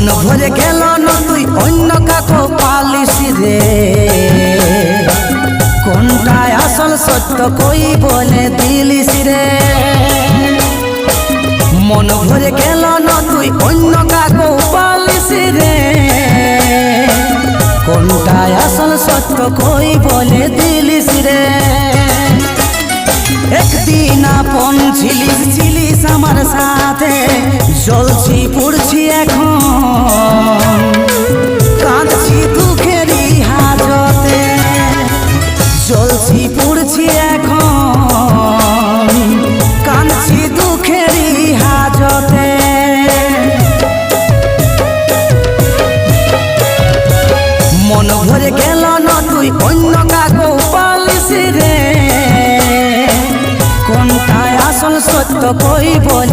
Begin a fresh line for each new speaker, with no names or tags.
মন ভরে গেল না তুই অন্য কাকো পালিস রে, কোনটায় আসল সত্য কই বলে দিলিস রে। মন ভরে গেল না তুই অন্য কাকো পালিস রে, কোনটায় আসল সত্য কই বলে দিলিস রে। একদিন আপন ছিলিস আমার সাথে, জ্বলছি পুড়ছি এখন, কাঁদছি দুঃখেরই হাজতে। জ্বলছি পুড়ছি এখন, কাঁদছি দুঃখেরই হাজতে। মন ভরে গেল না তুই অন্য কাকো পালিস রে, কোনটায় আসল সত্য কই বলে